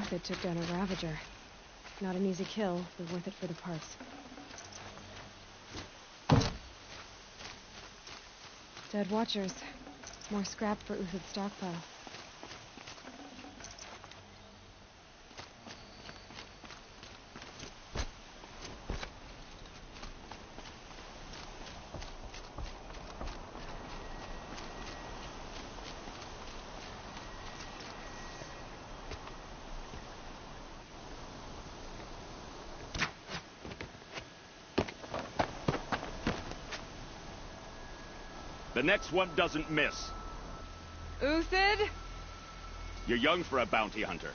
Uthid took down a Ravager. Not an easy kill, but worth it for the parts. Dead Watchers. More scrap for Uthid's stockpile. The next one doesn't miss. Uthid? You're young for a bounty hunter.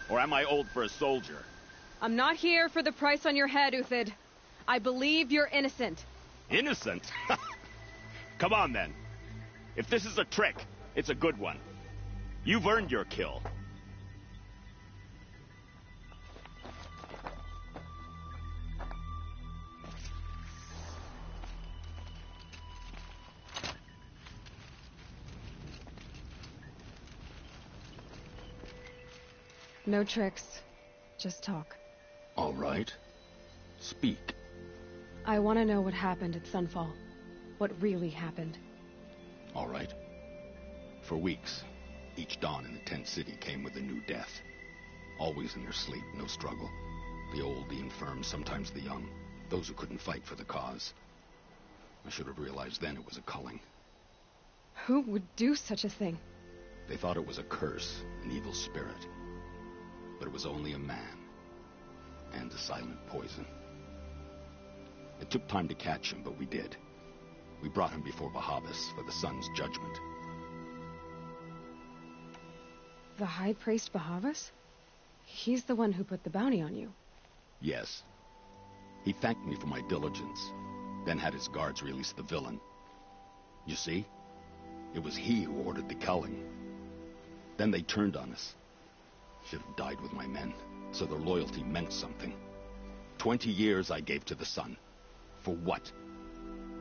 Or am I old for a soldier? I'm not here for the price on your head, Uthid. I believe you're innocent. Innocent? Come on, then. If this is a trick, it's a good one. You've earned your kill. No tricks. Just talk. All right. Speak. I want to know what happened at Sunfall. What really happened. All right. For weeks, each dawn in the tent city came with a new death. Always in their sleep, no struggle. The old, the infirm, sometimes the young. Those who couldn't fight for the cause. I should have realized then it was a culling. Who would do such a thing? They thought it was a curse, an evil spirit. But it was only a man. And a silent poison. It took time to catch him, but we did. We brought him before Bahavas for the sun's judgment. The High Priest Bahavas? He's the one who put the bounty on you. Yes. He thanked me for my diligence, then had his guards release the villain. You see? It was he who ordered the culling. Then they turned on us. Should have died with my men, so their loyalty meant something. 20 years I gave to the sun. For what?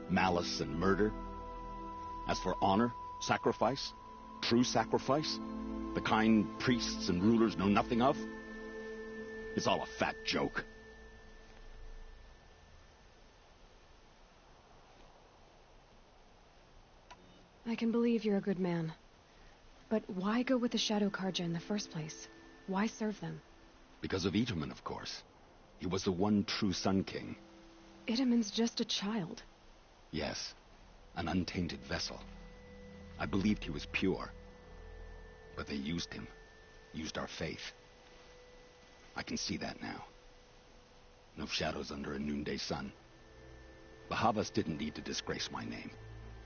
Malice and murder? As for honor, sacrifice, true sacrifice, the kind priests and rulers know nothing of? It's all a fat joke. I can believe you're a good man. But why go with the Shadow Karja in the first place? Why serve them? Because of Itaman, of course. He was the one true Sun King. Itaman's just a child. Yes, an untainted vessel. I believed he was pure. But they used him. Used our faith. I can see that now. No shadows under a noonday sun. Bahavas didn't need to disgrace my name.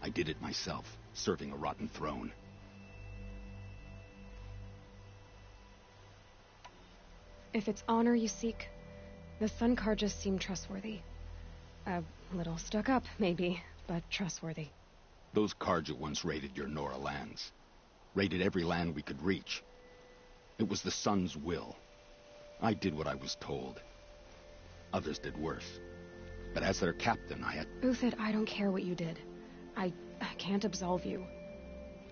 I did it myself, serving a rotten throne. If it's honor you seek, the Sun Karjas seem trustworthy. A little stuck up, maybe, but trustworthy. Those Karja once raided your Nora lands. Raided every land we could reach. It was the Sun's will. I did what I was told. Others did worse. But as their captain, I had... Uthid, I don't care what you did. I can't absolve you.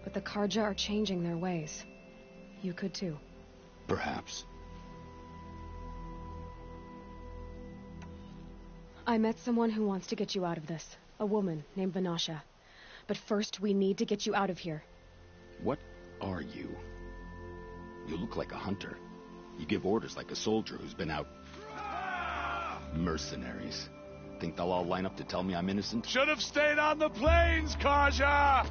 But the Karja are changing their ways. You could too. Perhaps. I met someone who wants to get you out of this. A woman named Vanasha. But first, we need to get you out of here. What are you? You look like a hunter. You give orders like a soldier who's been out... Mercenaries. Think they'll all line up to tell me I'm innocent? Should have stayed on the plains, Karja!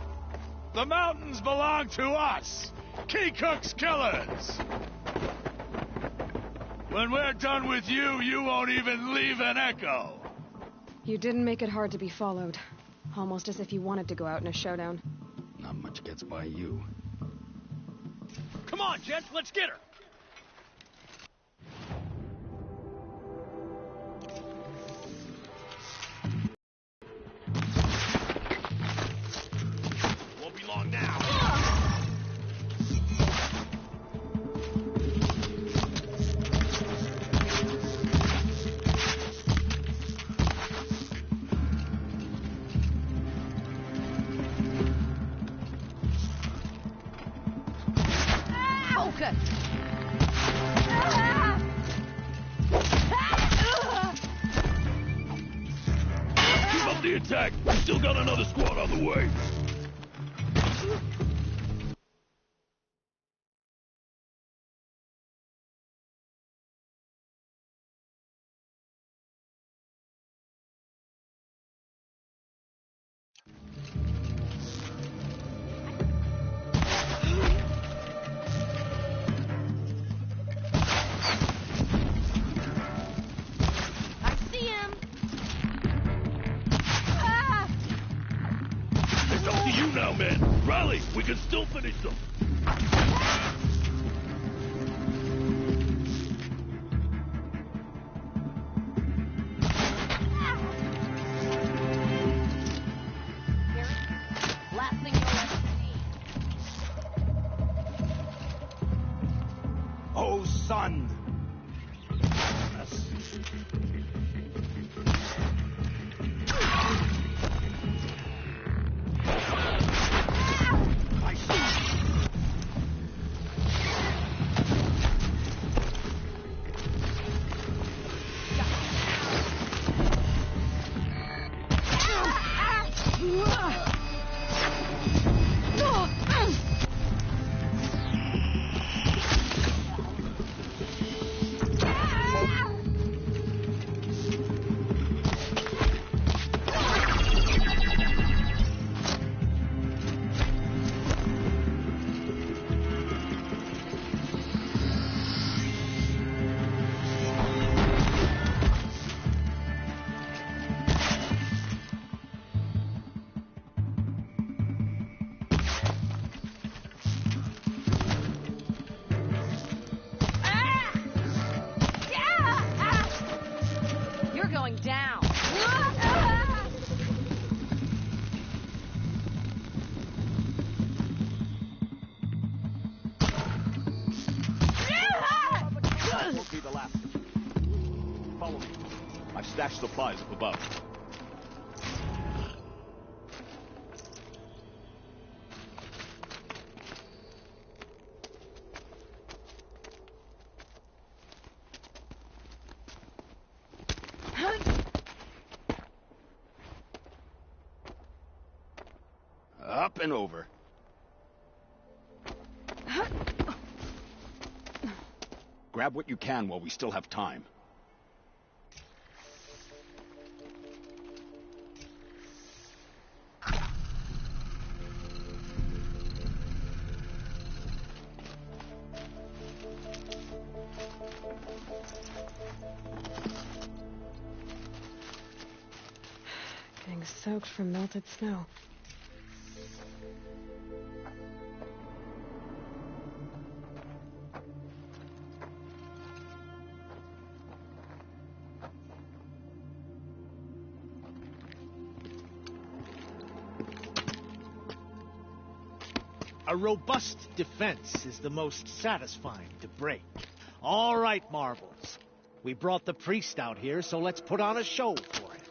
The mountains belong to us! Kikuk's killers! When we're done with you, you won't even leave an echo! You didn't make it hard to be followed. Almost as if you wanted to go out in a showdown. Not much gets by you. Come on, gents, let's get her! Won't be long now. Okay. Stop the attack! We still got another squad on the way! It's up to you now, man. Rally! We can still finish them. Oh, son! Down. Won't be the last. Follow me. I've stashed supplies up above. Up and over. Grab what you can while we still have time. Getting soaked from melted snow. A robust defense is the most satisfying to break. All right, Marbles. We brought the priest out here, so let's put on a show for him.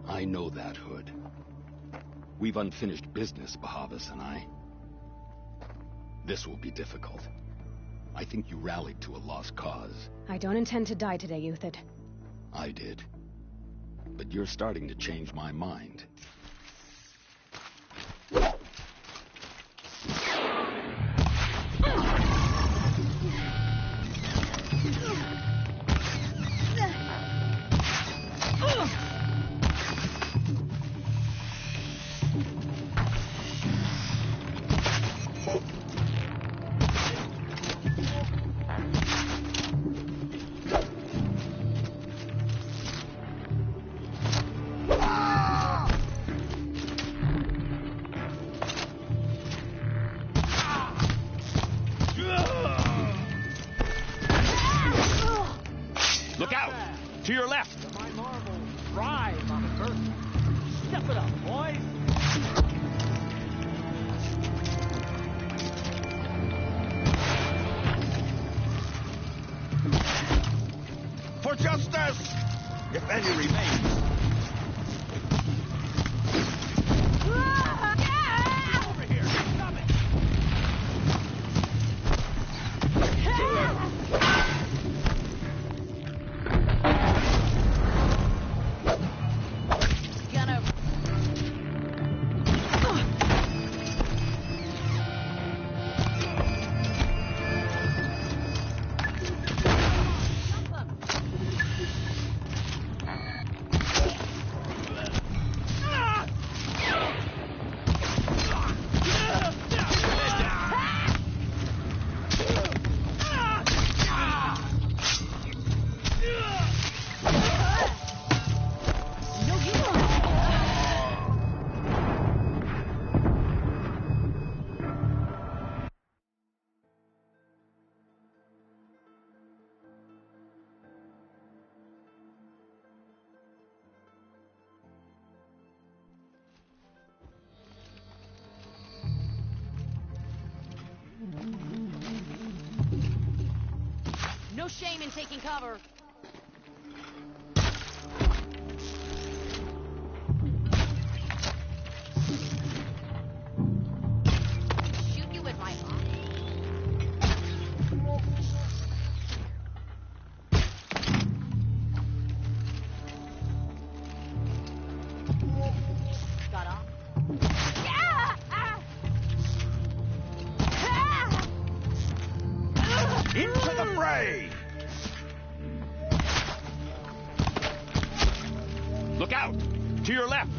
I know that, Hood. We've unfinished business, Bahavas and I. This will be difficult. I think you rallied to a lost cause. I don't intend to die today, Euthyd. I did. But you're starting to change my mind. Look out! To your left! My Marbles thrive on adversity. Step it up, boys. For justice! If any remains. Over here! Stop it! No shame in taking cover. Shoot you with my eye. Got off. Into the fray! Look out! To your left!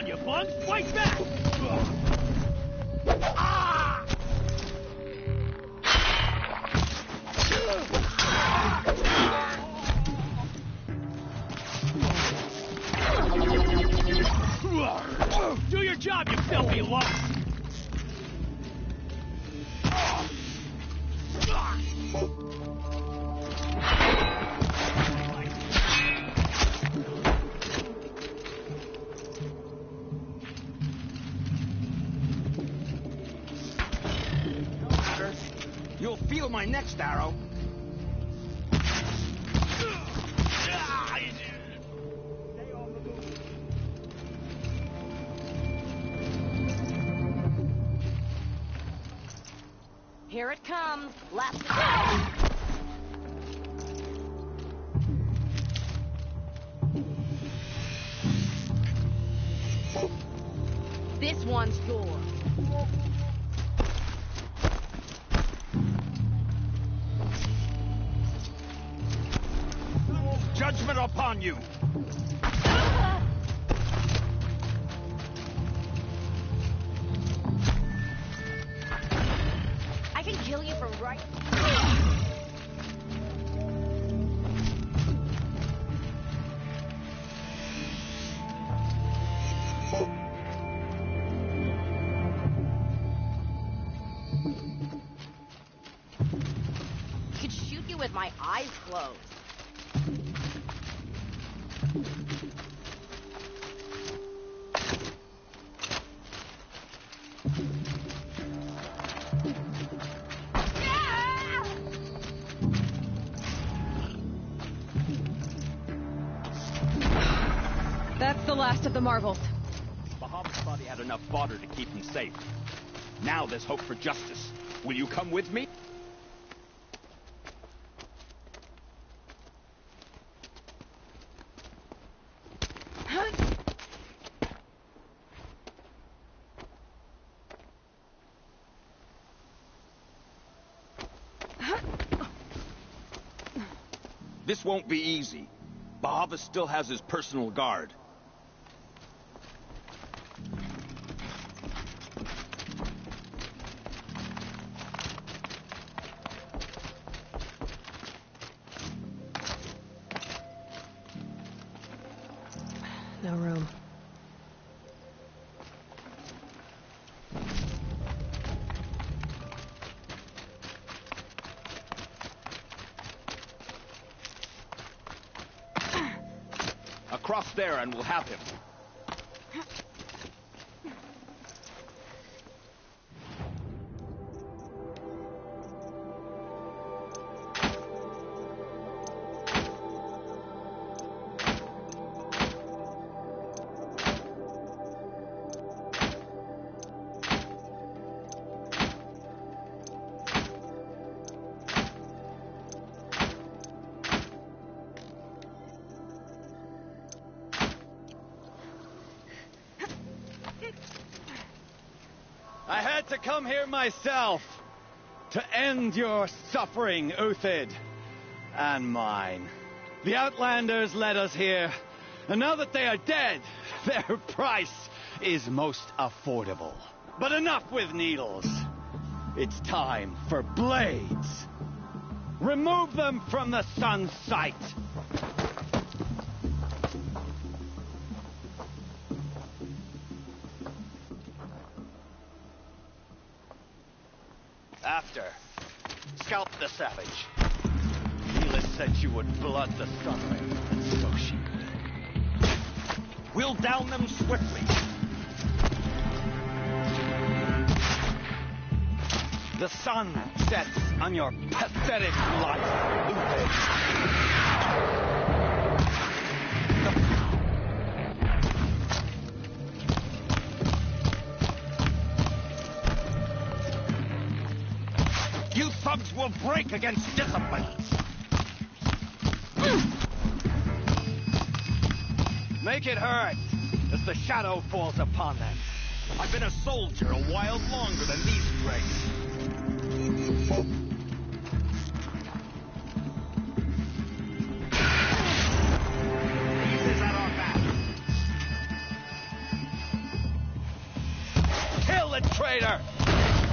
You bug! Fight back! Do your job, you filthy lump! You'll feel my next arrow. Here it comes. Last. This one's yours. Judgment upon you! I can kill you from right... I could shoot you with my eyes closed. That's the last of the marbles. Bahamut thought he had enough fodder to keep him safe. Now there's hope for justice. Will you come with me? This won't be easy. Bahamut still has his personal guard. No room. Across there and we'll have him. I had to come here myself to end your suffering, Uthid, and mine. The Outlanders led us here, and now that they are dead, their price is most affordable. But enough with needles. It's time for blades. Remove them from the sun's sight. After, scalp the savage. Neela said you would blood the sunray, and so she will. We'll down them swiftly. The sun sets on your pathetic life, Uthid. You thugs will break against discipline. Make it hurt as the shadow falls upon them. I've been a soldier a while longer than these grays. Eases at our back. Kill a traitor!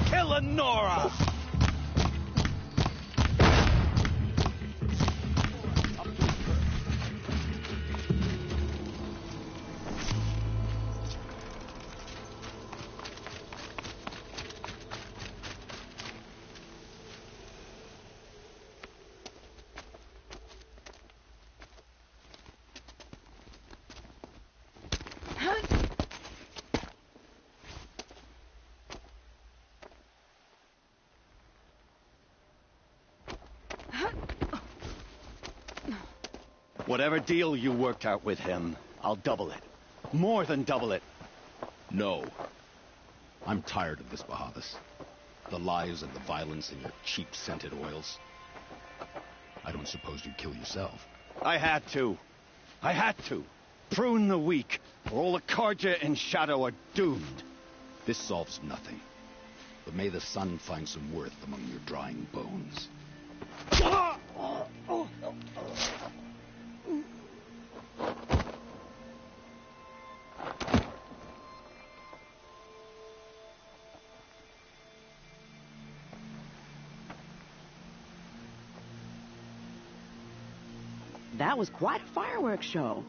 Kill a Nora! Whatever deal you worked out with him, I'll double it. More than double it. No. I'm tired of this, Bahavas. The lies and the violence and your cheap scented oils. I don't suppose you'd kill yourself. I had to. I had to. Prune the weak, or all the Karja in Shadow are doomed. This solves nothing. But may the sun find some worth among your drying bones. That was quite a fireworks show.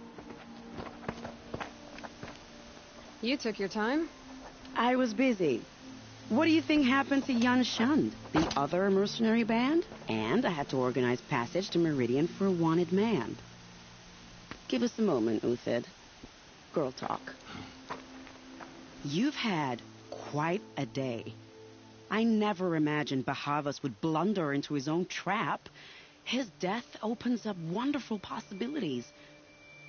You took your time? I was busy. What do you think happened to Jan Shund, the other mercenary band? And I had to organize passage to Meridian for a wanted man. Give us a moment, Uthid. Girl talk. You've had quite a day. I never imagined Bahavas would blunder into his own trap. His death opens up wonderful possibilities.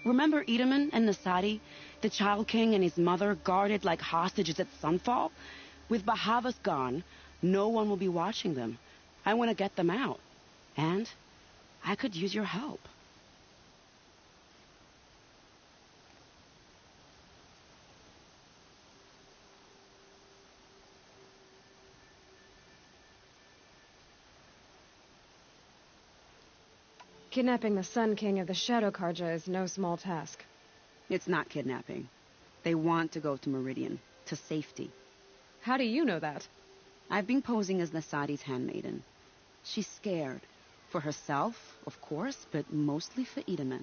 Remember Edaman and Nasadi, the Child King and his mother guarded like hostages at sunfall? With Bahavas gone, no one will be watching them. I want to get them out. And I could use your help. Kidnapping the Sun King of the Shadow Karja is no small task. It's not kidnapping. They want to go to Meridian, to safety. How do you know that? I've been posing as Nasadi's handmaiden. She's scared. For herself, of course, but mostly for Edaman.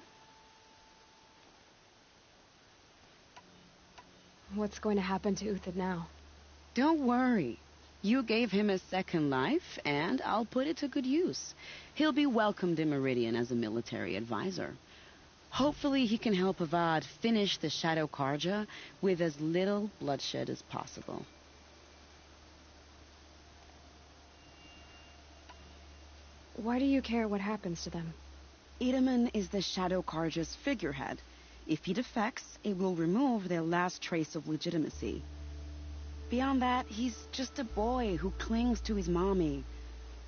What's going to happen to Uthid now? Don't worry. You gave him a second life, and I'll put it to good use. He'll be welcomed in Meridian as a military advisor. Hopefully he can help Avad finish the Shadow Karja with as little bloodshed as possible. Why do you care what happens to them? Edaman is the Shadow Karja's figurehead. If he defects, it will remove their last trace of legitimacy. Beyond that, he's just a boy who clings to his mommy.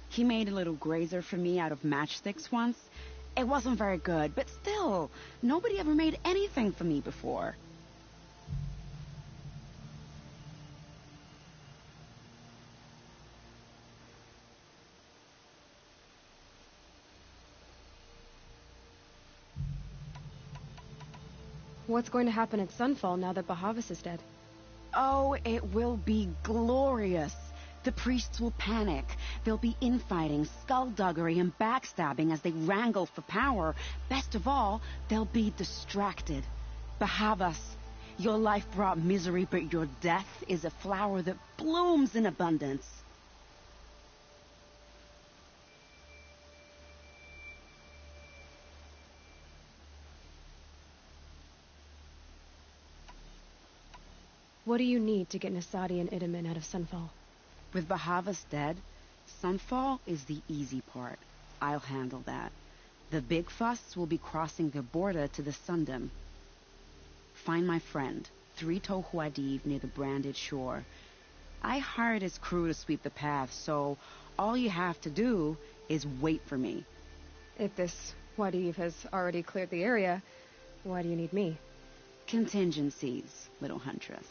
He made a little grazer for me out of matchsticks once. It wasn't very good, but still, nobody ever made anything for me before. What's going to happen at Sunfall now that Bahavas is dead? Oh, it will be glorious. The priests will panic. There'll be infighting, skullduggery, and backstabbing as they wrangle for power. Best of all, they'll be distracted. Bahavas, your life brought misery, but your death is a flower that blooms in abundance. What do you need to get Nasadi and Idaman out of Sunfall? With Bahavas dead, Sunfall is the easy part. I'll handle that. The big fuss will be crossing the border to the Sundom. Find my friend, 3 Tohuadiv near the branded shore. I hired his crew to sweep the path, so all you have to do is wait for me. If this Wadiv has already cleared the area, why do you need me? Contingencies, little huntress.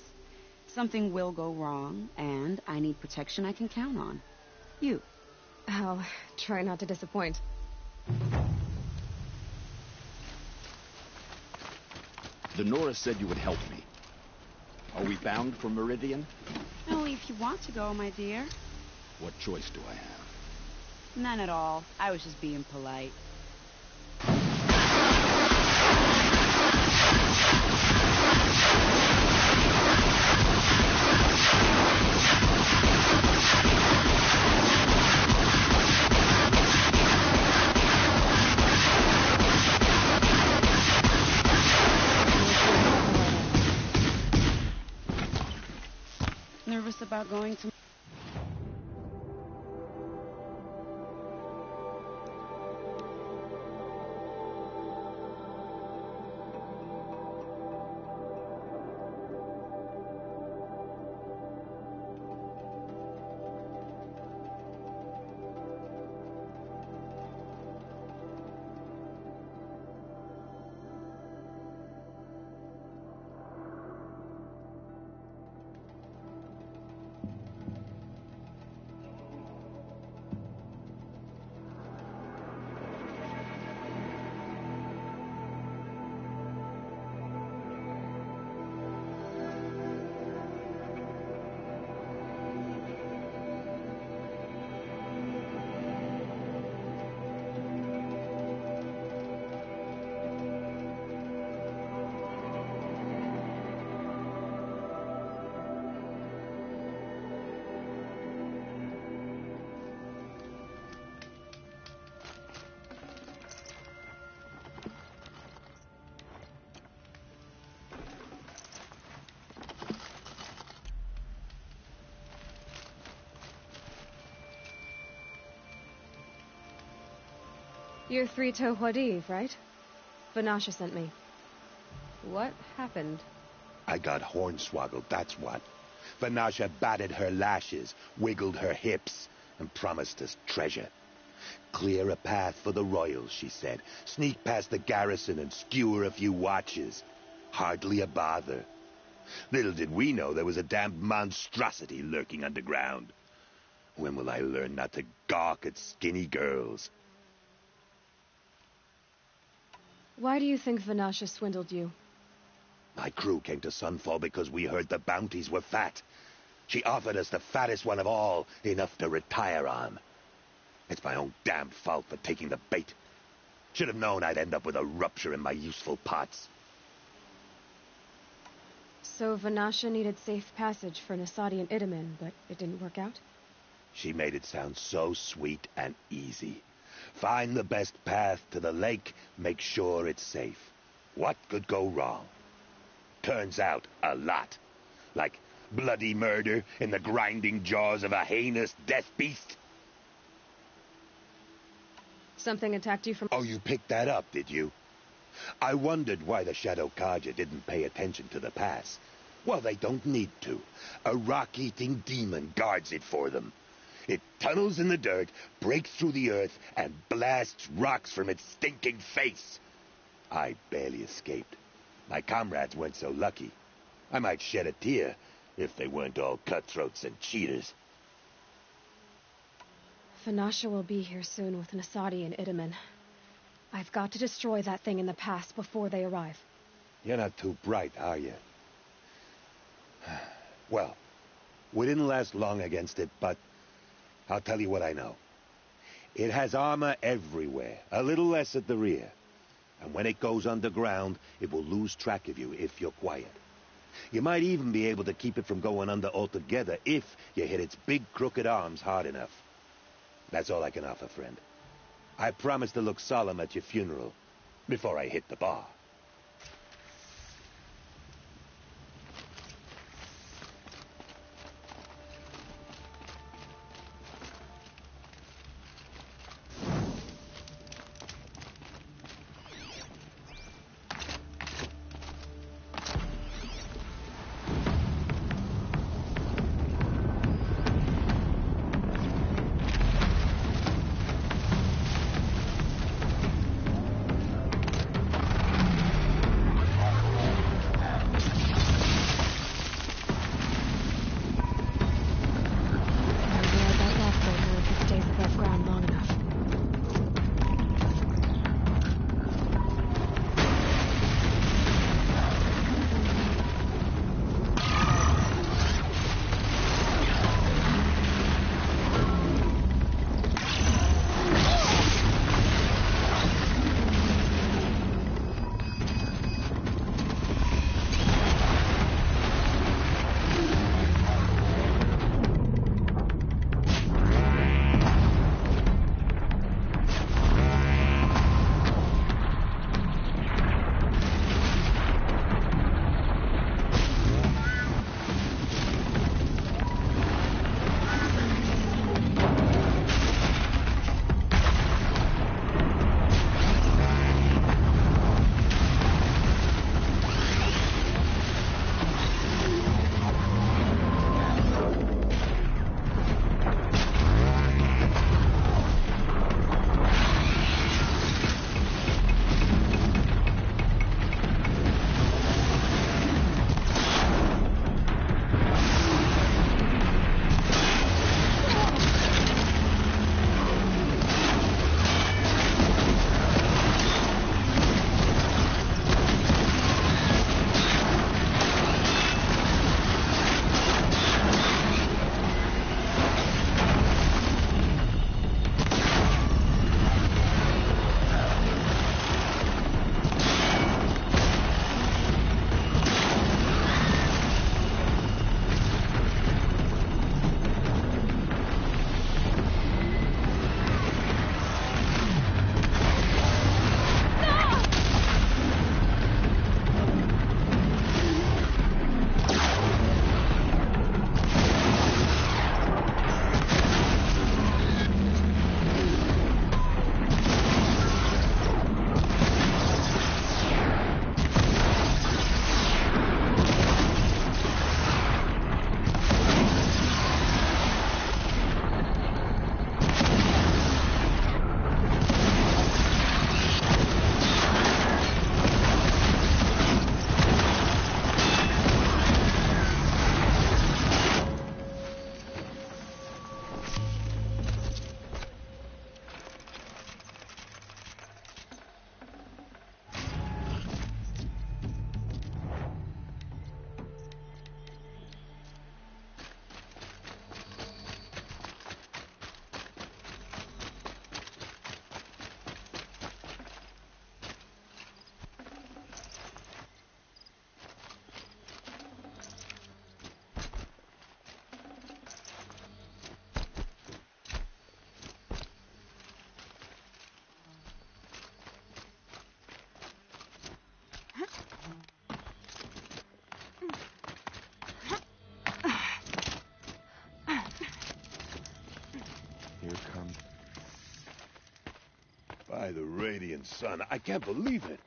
Something will go wrong, and I need protection I can count on. You. I'll try not to disappoint. The Nora said you would help me. Are we bound for Meridian? Only if you want to go, my dear. What choice do I have? None at all. I was just being polite. Nervous about going to... You're 3 Tohuadiv, right? Vanasha sent me. What happened? I got hornswoggled, that's what. Vanasha batted her lashes, wiggled her hips, and promised us treasure. Clear a path for the royals, she said. Sneak past the garrison and skewer a few watches. Hardly a bother. Little did we know there was a damned monstrosity lurking underground. When will I learn not to gawk at skinny girls? Why do you think Vanasha swindled you? My crew came to Sunfall because we heard the bounties were fat. She offered us the fattest one of all, enough to retire on. It's my own damn fault for taking the bait. Should have known I'd end up with a rupture in my useful parts. So Vanasha needed safe passage for Nasadi and Idaman, but it didn't work out? She made it sound so sweet and easy. Find the best path to the lake, make sure it's safe. What could go wrong? Turns out, a lot. Like bloody murder in the grinding jaws of a heinous death beast. Something attacked you from... Oh, you picked that up, did you? I wondered why the Shadow Kaja didn't pay attention to the pass. Well, they don't need to. A rock-eating demon guards it for them. It tunnels in the dirt, breaks through the earth, and blasts rocks from its stinking face. I barely escaped. My comrades weren't so lucky. I might shed a tear if they weren't all cutthroats and cheaters. Vanasha will be here soon with Nasadi and Idaman. I've got to destroy that thing in the pass before they arrive. You're not too bright, are you? Well, we didn't last long against it, but I'll tell you what I know. It has armor everywhere, a little less at the rear. And when it goes underground, it will lose track of you if you're quiet. You might even be able to keep it from going under altogether if you hit its big crooked arms hard enough. That's all I can offer, friend. I promise to look solemn at your funeral before I hit the bar. By the radiant sun, I can't believe it.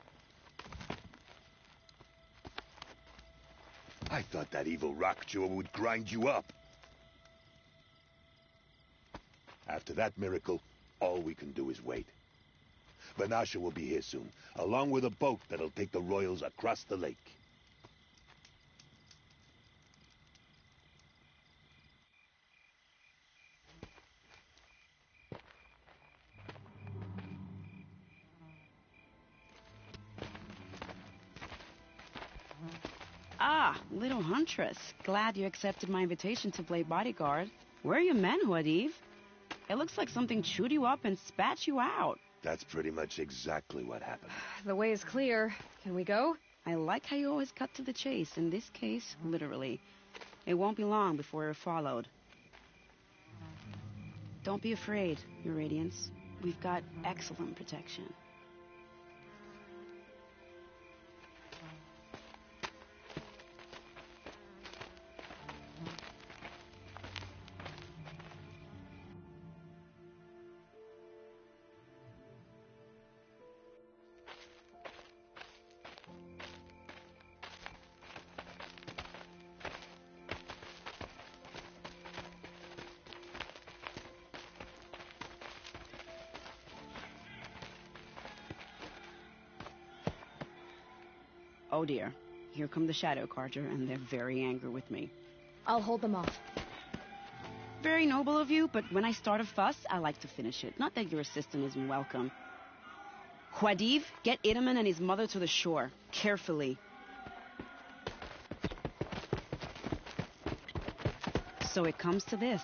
I thought that evil rock chewer would grind you up. After that miracle, all we can do is wait. Vanasha will be here soon, along with a boat that'll take the royals across the lake. Ah, little huntress. Glad you accepted my invitation to play bodyguard. Where are your men, Huadiv? It looks like something chewed you up and spat you out. That's pretty much exactly what happened. The way is clear. Can we go? I like how you always cut to the chase. In this case, literally. It won't be long before we're followed. Don't be afraid, Your Radiance. We've got excellent protection. Oh dear, here come the Shadow Carja, and they're very angry with me. I'll hold them off. Very noble of you, but when I start a fuss, I like to finish it. Not that your assistant isn't welcome. Huadiv, get Itaman and his mother to the shore. Carefully. So it comes to this.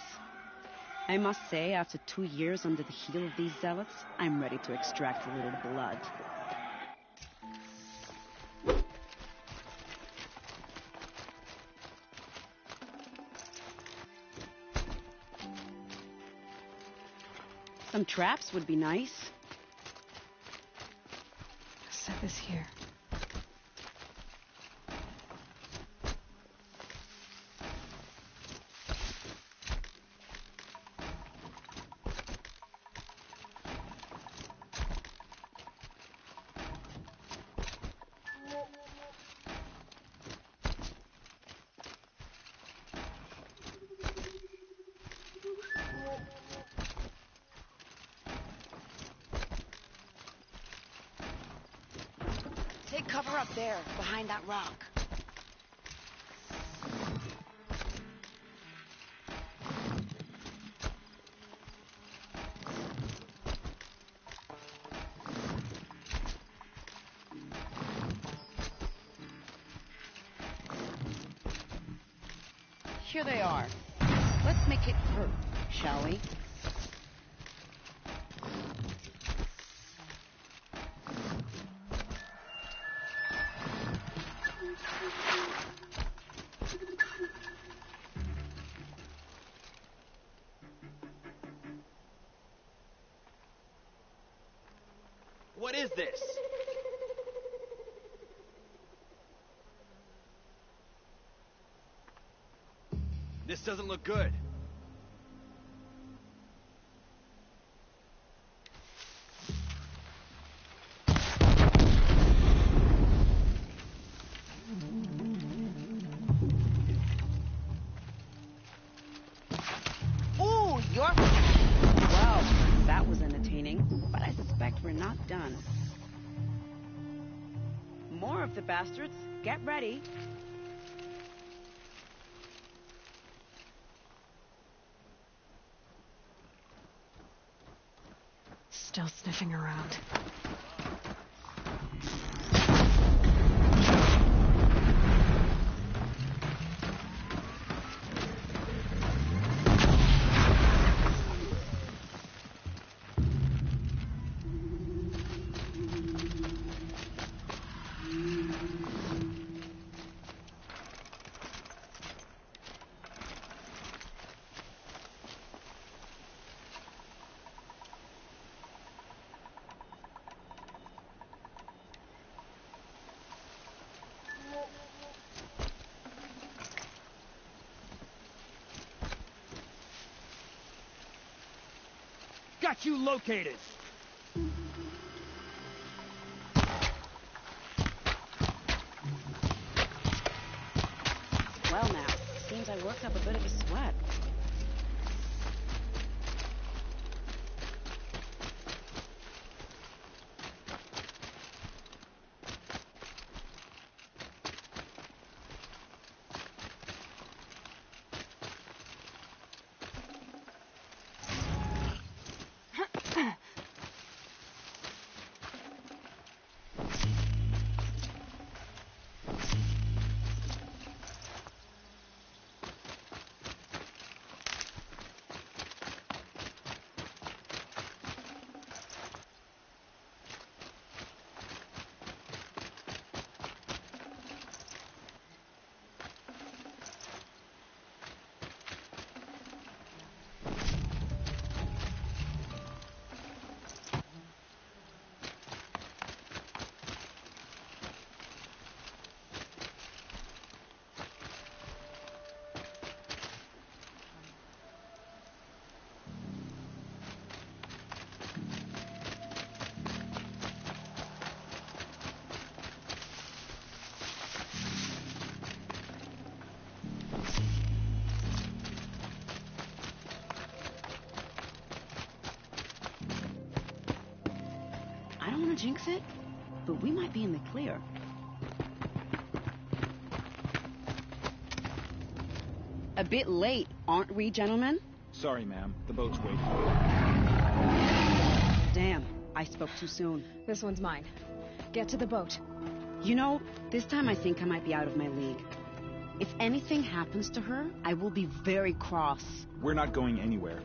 I must say, after 2 years under the heel of these zealots, I'm ready to extract a little blood. Some traps would be nice. Set this here. Take cover up there, behind that rock. Here they are. Let's make it hurt, shall we? What is this? This doesn't look good. Ooh, you're... Well, that was entertaining, but I suspect we're not done. More of the bastards. Get ready. Still sniffing around. Got you located! Well now, seems I worked up a bit of a sweat. don't want to jinx it, but we might be in the clear. A bit late, aren't we, gentlemen? Sorry, ma'am. The boat's waiting. Damn, I spoke too soon. This one's mine. Get to the boat. You know, this time I think I might be out of my league. If anything happens to her, I will be very cross. We're not going anywhere.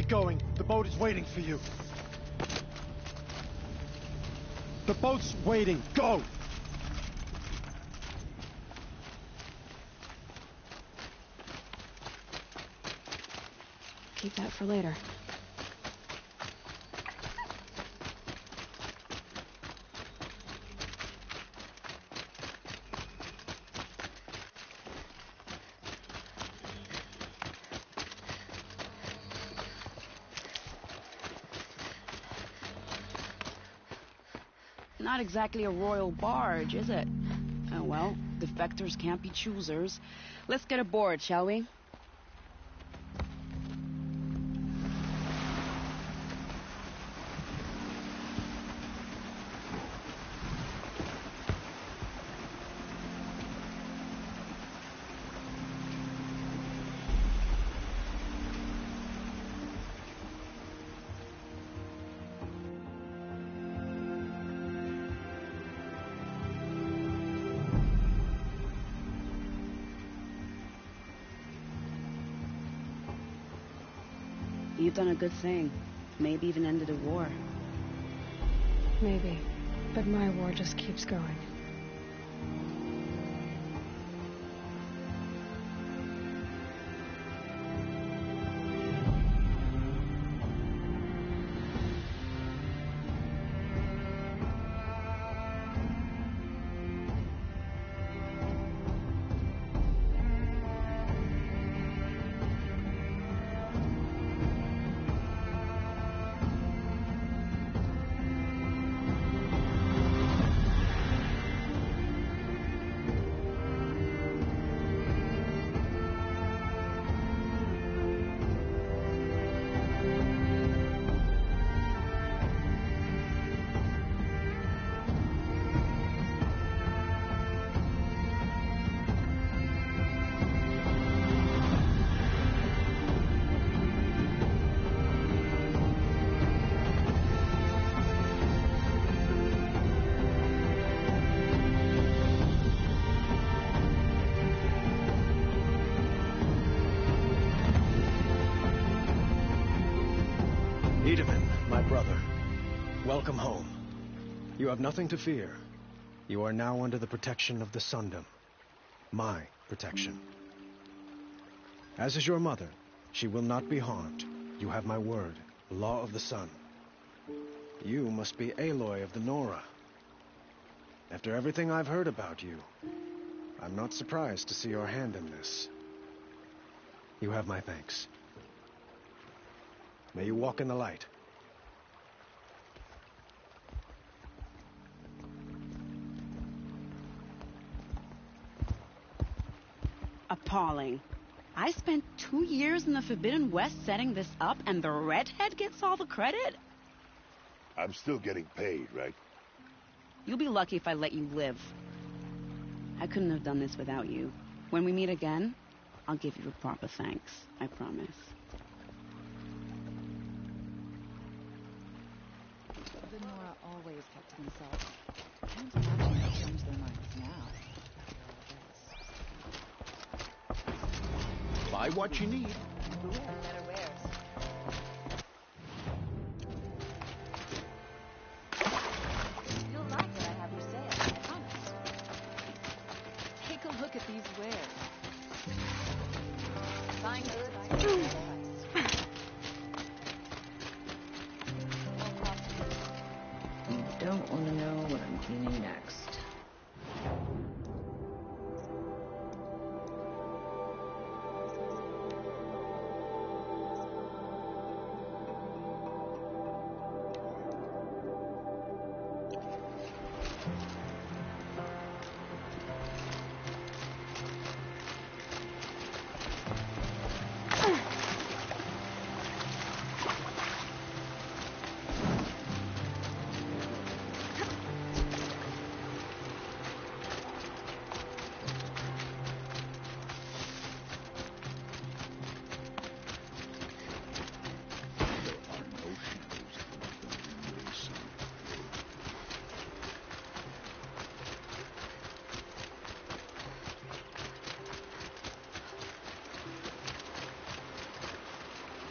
Get going. The boat is waiting for you. The boat's waiting. Go! Keep that for later. Not exactly a royal barge, is it? Oh well, defectors can't be choosers. Let's get aboard, shall we? You've done a good thing. Maybe even ended a war. Maybe. But my war just keeps going. GrtDmn, my brother. Welcome home. You have nothing to fear. You are now under the protection of the Sundom. My protection. As is your mother, she will not be harmed. You have my word, law of the sun. You must be Aloy of the Nora. After everything I've heard about you, I'm not surprised to see your hand in this. You have my thanks. May you walk in the light. Appalling. I spent 2 years in the Forbidden West setting this up, and the redhead gets all the credit? I'm still getting paid, right? You'll be lucky if I let you live. I couldn't have done this without you. When we meet again, I'll give you a proper thanks. I promise. The Nora always kept to themselves. Can't imagine they'll change their minds now. Buy what you need. Better wares. You'll like what I have for sale, I promise. Take a look at these wares. Fine goods. You don't want to know what I'm cleaning next.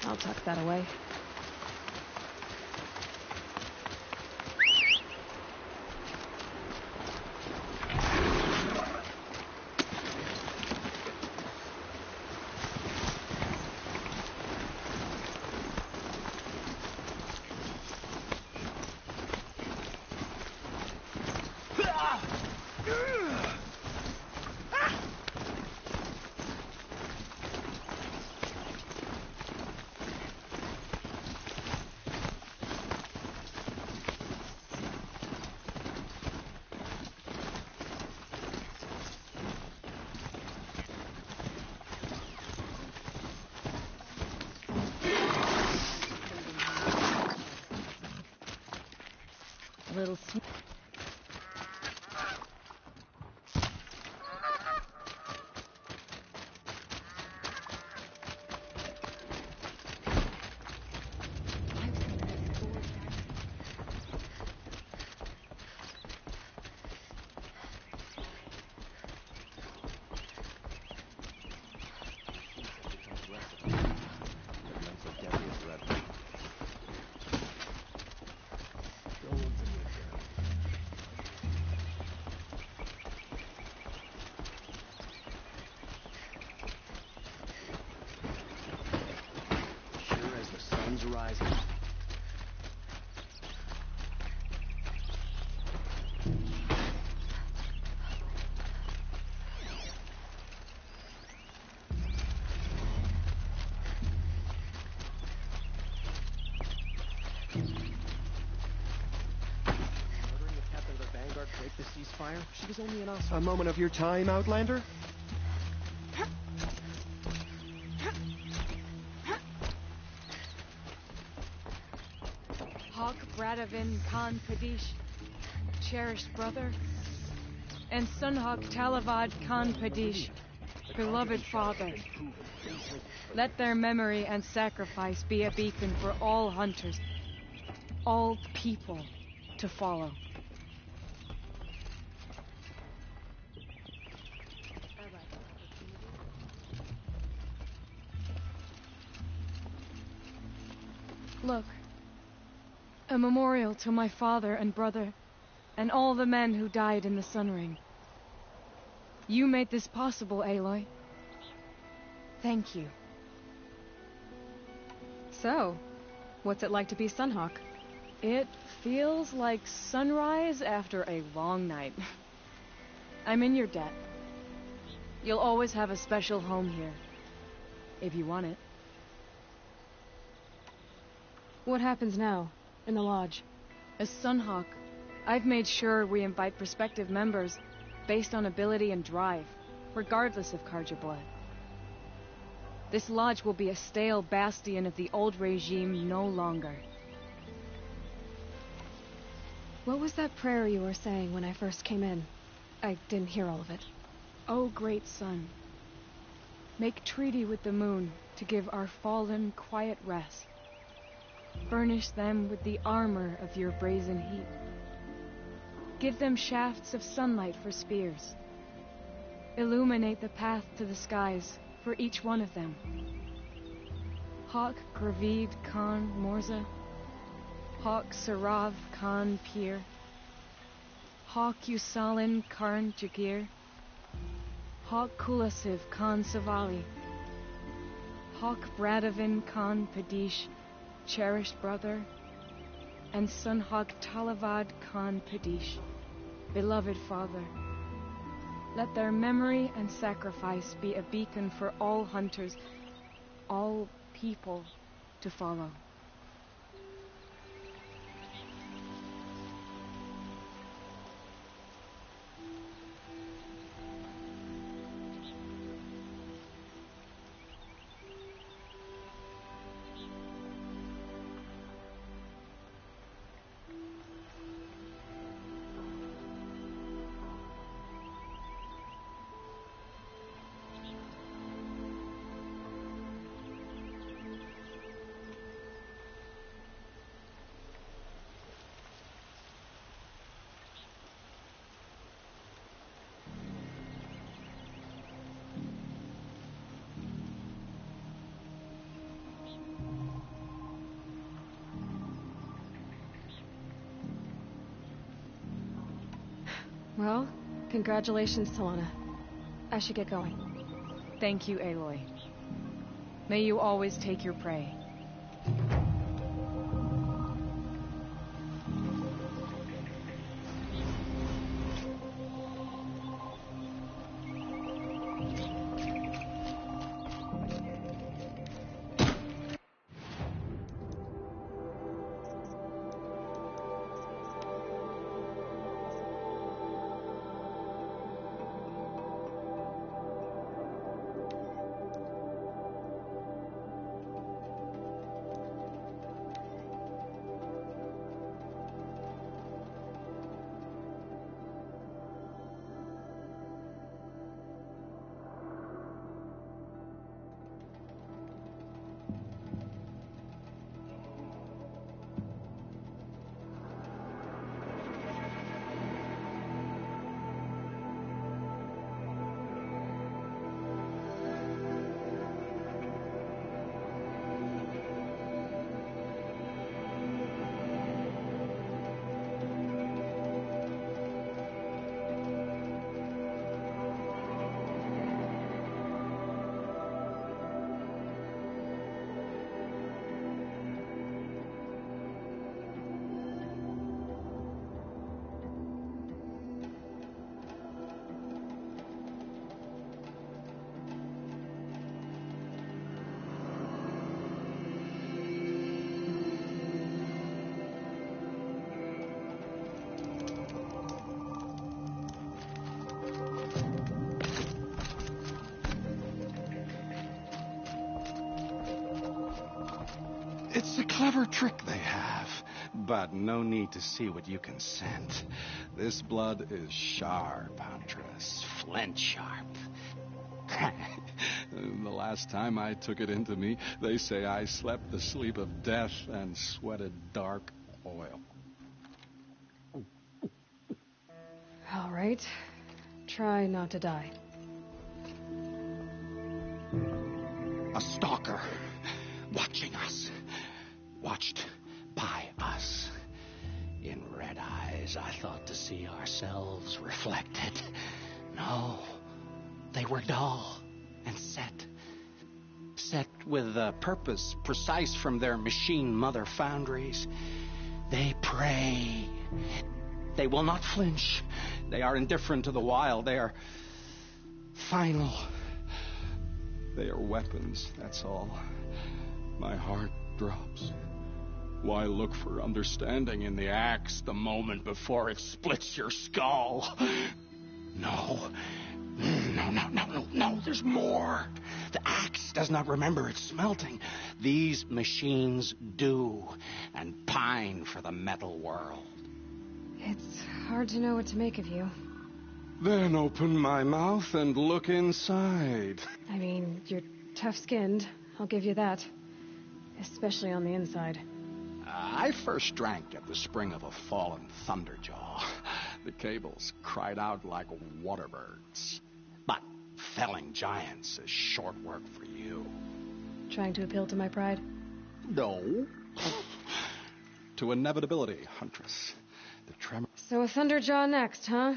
I'll tuck that away. Little Rising. Break the ceasefire? She was only an osprey. A moment of your time, Outlander? Hawk Bradavin Khan Padish, cherished brother, and Sunhawk Talavad Khan Padish, beloved father. Let their memory and sacrifice be a beacon for all hunters, all people to follow. Look, a memorial to my father and brother, and all the men who died in the Sun Ring. You made this possible, Aloy. Thank you. So, what's it like to be Sunhawk? It feels like sunrise after a long night. I'm in your debt. You'll always have a special home here, if you want it. What happens now, in the lodge? As Sunhawk, I've made sure we invite prospective members based on ability and drive, regardless of Karja blood. This lodge will be a stale bastion of the old regime no longer. What was that prayer you were saying when I first came in? I didn't hear all of it. O great sun, make treaty with the moon to give our fallen quiet rest. Furnish them with the armor of your brazen heat. Give them shafts of sunlight for spears. Illuminate the path to the skies for each one of them. Hawk Gravid Khan Morza, Hawk Sarav Khan Pir, Hawk Usalin Karn Jagir, Hawk Kulasiv Khan Savali, Hawk Bradavin Khan Padish, cherished brother, and Sunhawk Talavad Khan Padish, beloved father. Let their memory and sacrifice be a beacon for all hunters, all people to follow. Well, congratulations, Talana. I should get going. Thank you, Aloy. May you always take your prey. It's a clever trick they have, but no need to see what you can scent. This blood is sharp, Huntress. Flint sharp. The last time I took it into me, they say I slept the sleep of death and sweated dark oil. All right. Try not to die. A stalker. Watching us. Watched by us. In red eyes, I thought to see ourselves reflected. No. They were dull and set. Set with a purpose precise from their machine mother foundries. They prey. They will not flinch. They are indifferent to the wild. They are final. They are weapons, that's all. My heart drops. Why look for understanding in the axe the moment before it splits your skull? No. No, there's more. The axe does not remember its smelting. These machines do, and pine for the metal world. It's hard to know what to make of you. Then open my mouth and look inside. I mean, you're tough-skinned. I'll give you that. Especially on the inside. I first drank at the spring of a fallen thunderjaw. The cables cried out like waterbirds. But felling giants is short work for you. Trying to appeal to my pride? No. To inevitability, Huntress. The tremor... So a thunderjaw next, huh?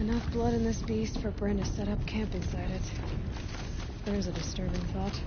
Enough blood in this beast for Bryn to set up camp inside it. There's a disturbing thought.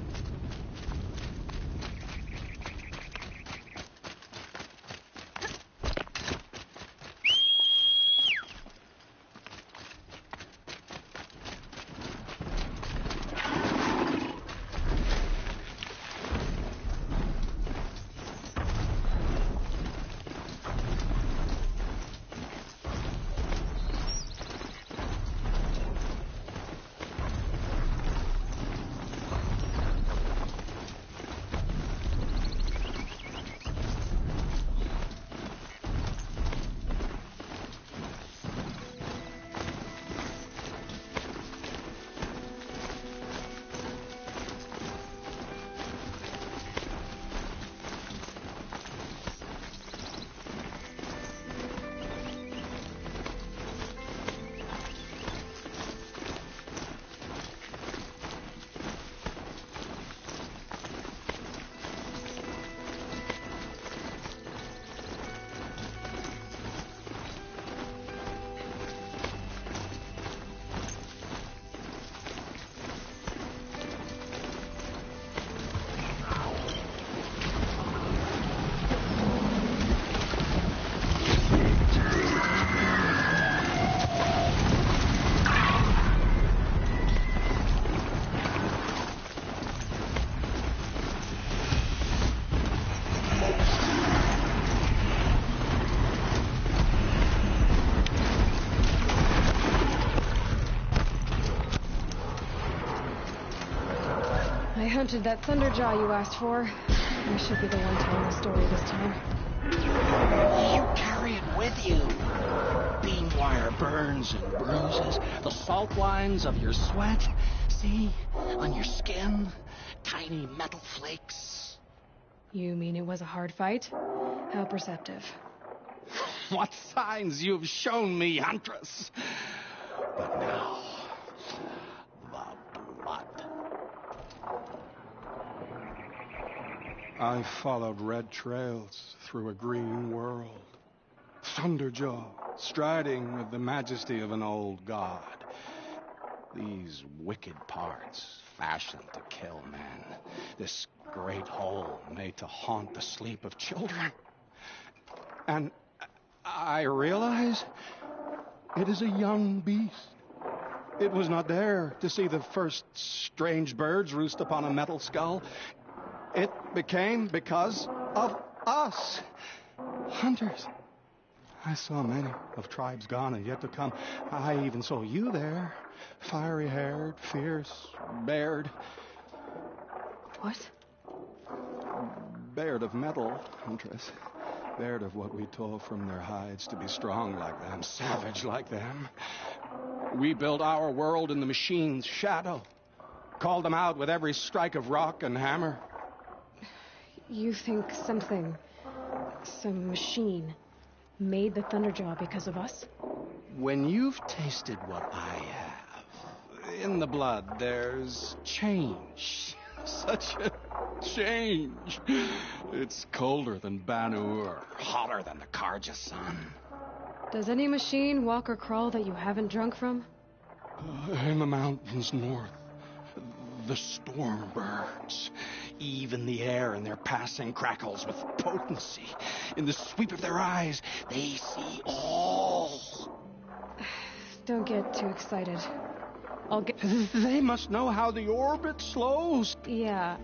I hunted that Thunderjaw you asked for. I should be the one telling the story this time. You carry it with you. Beam wire burns and bruises, the salt lines of your sweat. See? On your skin, tiny metal flakes. You mean it was a hard fight? How perceptive. What signs you've shown me, Huntress. But now, the blood. I followed red trails through a green world. Thunderjaw, striding with the majesty of an old god. These wicked parts, fashioned to kill men. This great hole made to haunt the sleep of children. And I realize it is a young beast. It was not there to see the first strange birds roost upon a metal skull. It became because of us, hunters. I saw many of tribes gone and yet to come. I even saw you there, fiery-haired, fierce, bared. What? Bared of metal, Huntress. Bared of what we tore from their hides to be strong like them, savage like them. We built our world in the machine's shadow. Called them out with every strike of rock and hammer. You think something, some machine, made the Thunderjaw because of us? When you've tasted what I have, in the blood there's change. Such a change. It's colder than Banu-Ur, hotter than the Karja sun. Does any machine walk or crawl that you haven't drunk from? In the mountains north, the storm birds. Even the air in their passing crackles with potency. In the sweep of their eyes, they see all. Don't get too excited. I'll get... They must know how the orbit slows. Yeah,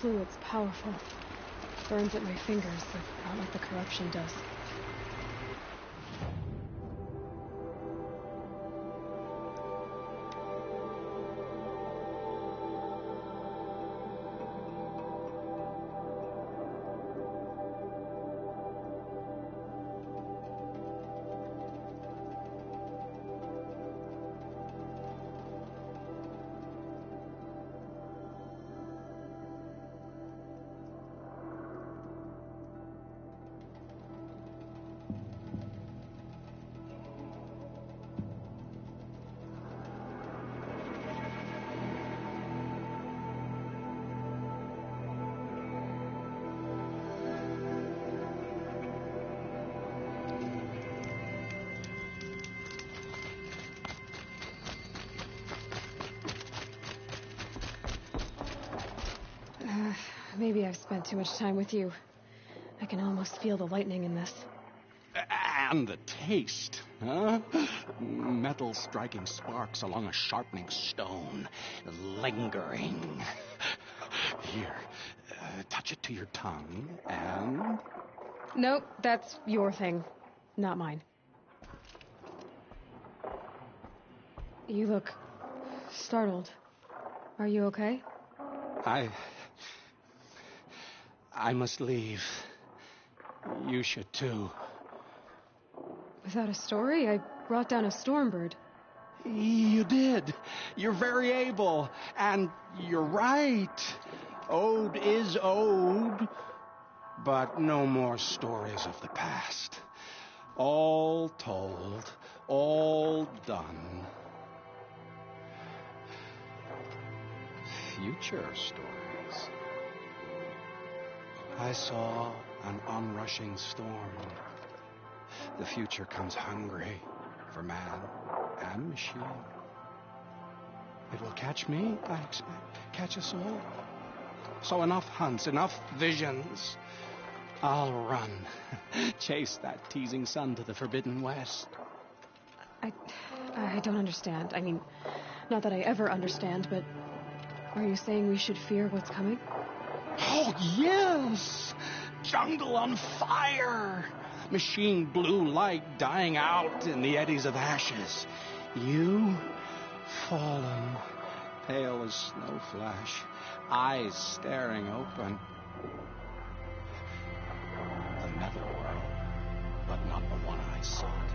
fluid's powerful. Burns at my fingers, but not like the corruption does. Maybe I've spent too much time with you. I can almost feel the lightning in this. And the taste, huh? Metal striking sparks along a sharpening stone, lingering. Here, touch it to your tongue, and... Nope, that's your thing, not mine. You look startled. Are you okay? I must leave. You should too. Without a story? I brought down a stormbird. You did. You're very able. And you're right. Ode is ode. But no more stories of the past. All told. All done. Future stories. I saw an onrushing storm. The future comes hungry for man and machine. It will catch me, I expect. Catch us all. So enough hunts, enough visions. I'll run. Chase that teasing sun to the forbidden west. I don't understand. I mean, not that I ever understand, but are you saying we should fear what's coming? Oh, yes! Jungle on fire! Machine blue light dying out in the eddies of ashes. You, fallen, pale as snow flash, eyes staring open. The netherworld, but not the one I sought.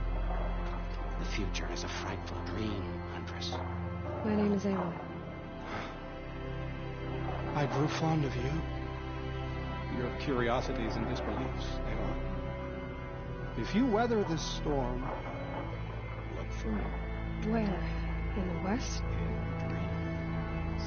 The future is a frightful dream, Huntress. My name is Aloy. I grew fond of you. Your curiosities and disbeliefs, Aloy. If you weather this storm, look for me. Where? In the west? In dreams.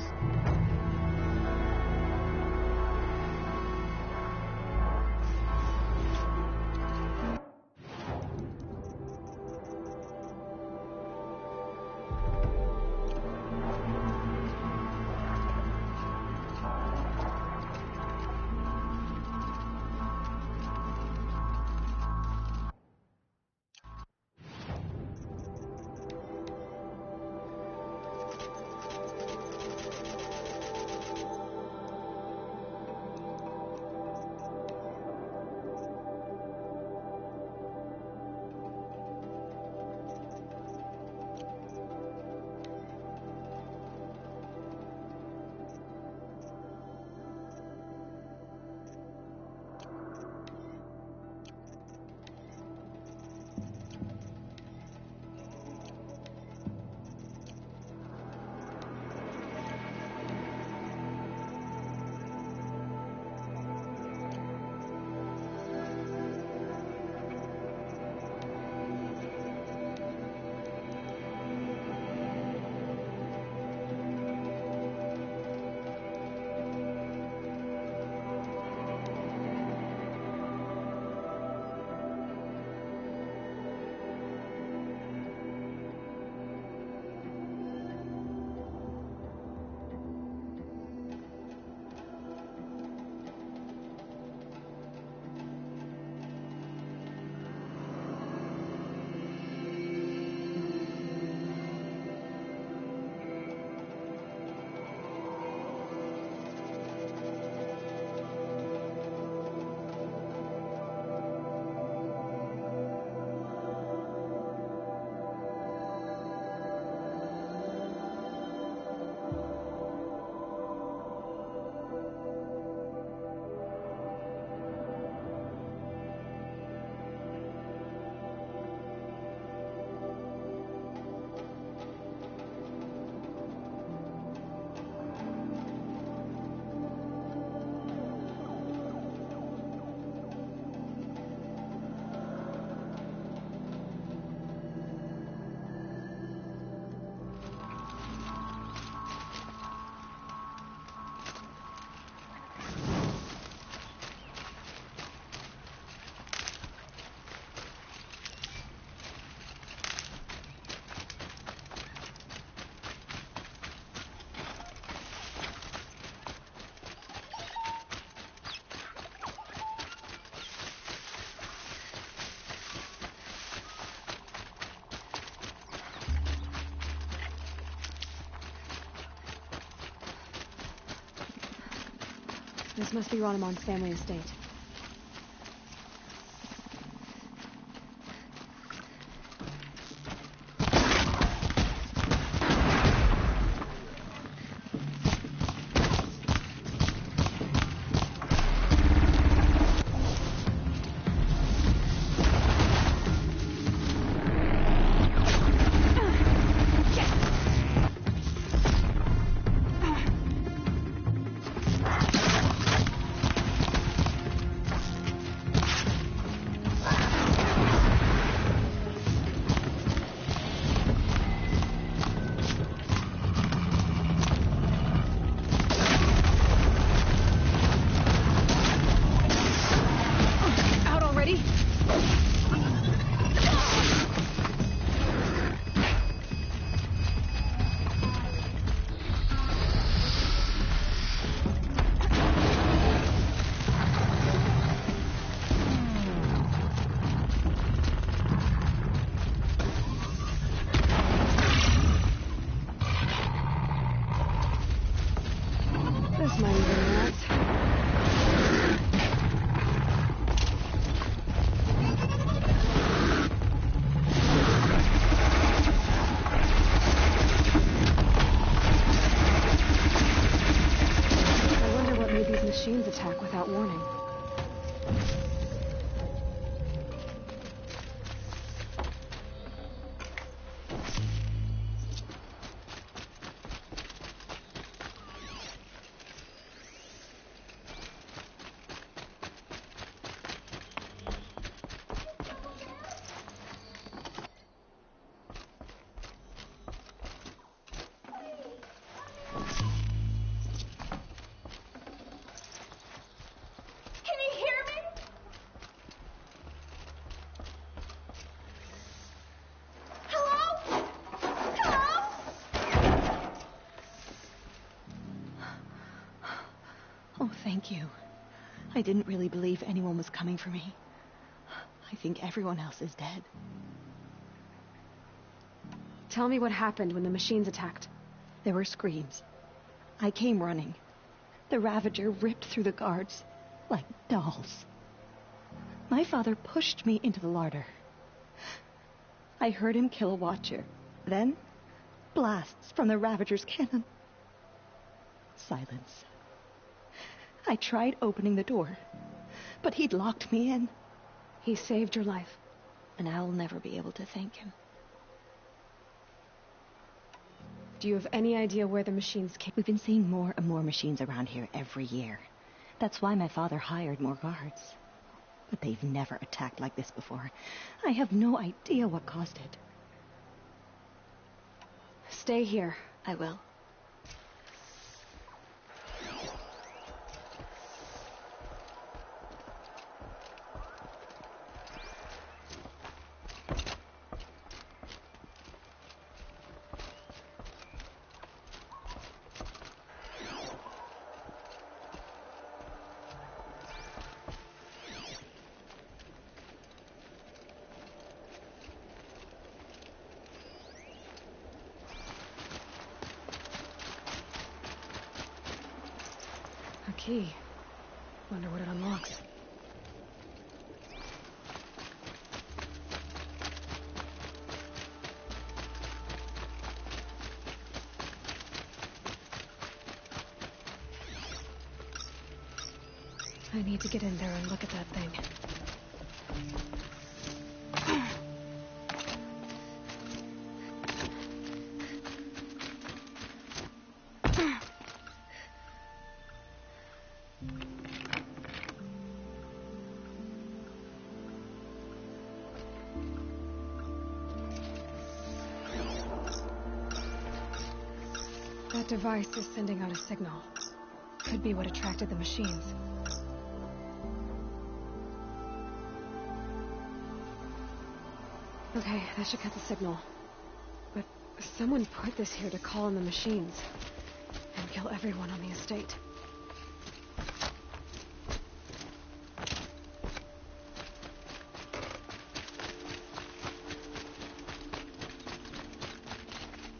This must be Ronamon's family estate. Machines attack without warning. Oh, thank you. I didn't really believe anyone was coming for me. I think everyone else is dead. Tell me what happened when the machines attacked. There were screams. I came running. The Ravager ripped through the guards like dolls. My father pushed me into the larder. I heard him kill a watcher. Then, blasts from the Ravager's cannon. Silence. I tried opening the door, but he'd locked me in. He saved your life. And I'll never be able to thank him. Do you have any idea where the machines came? We've been seeing more and more machines around here every year. That's why my father hired more guards. But they've never attacked like this before. I have no idea what caused it. Stay here. I will. A key. Wonder what it unlocks. I need to get in there and look at that thing. That device is sending out a signal. Could be what attracted the machines. Okay, that should cut the signal. But someone put this here to call in the machines and kill everyone on the estate.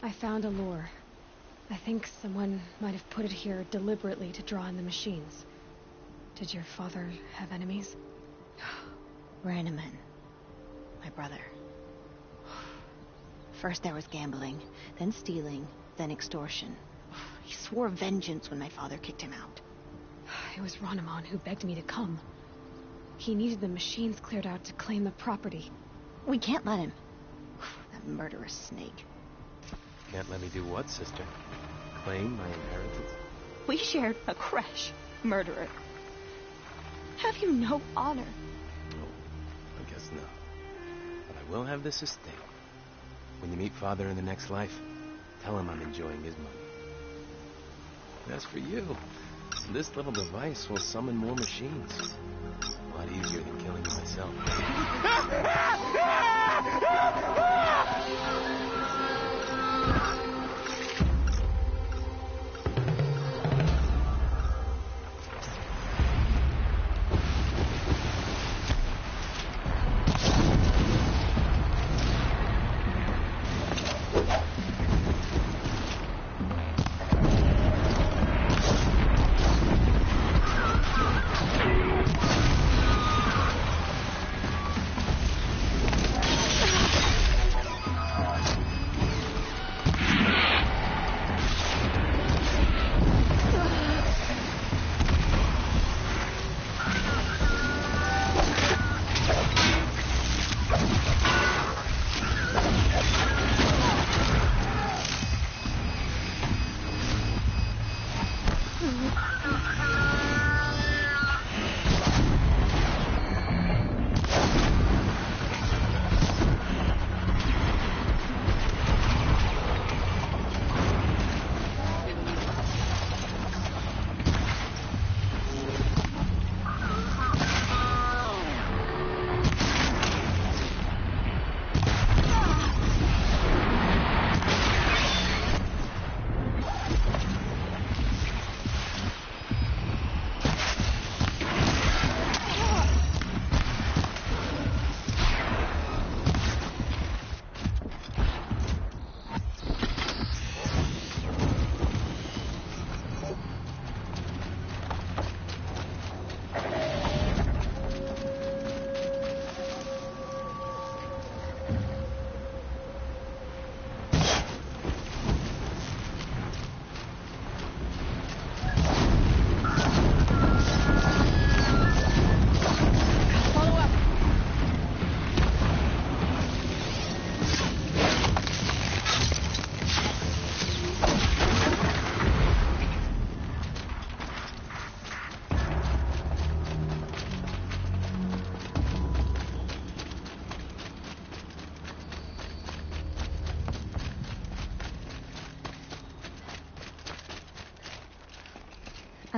I found a lure. I think someone might have put it here deliberately to draw in the machines. Did your father have enemies? Ranneman. My brother. First there was gambling, then stealing, then extortion. He swore vengeance when my father kicked him out. It was Ranneman who begged me to come. He needed the machines cleared out to claim the property. We can't let him. That murderous snake. Can't let me do what, sister? Claim my inheritance? We shared a crash, murderer. Have you no honor? No, I guess not. But I will have this estate. When you meet Father in the next life, tell him I'm enjoying his money. And as for you, this little device will summon more machines. A lot easier than killing you myself.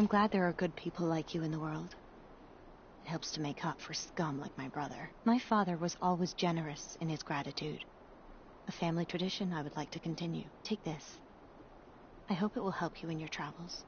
I'm glad there are good people like you in the world. It helps to make up for scum like my brother. My father was always generous in his gratitude. A family tradition I would like to continue. Take this. I hope it will help you in your travels.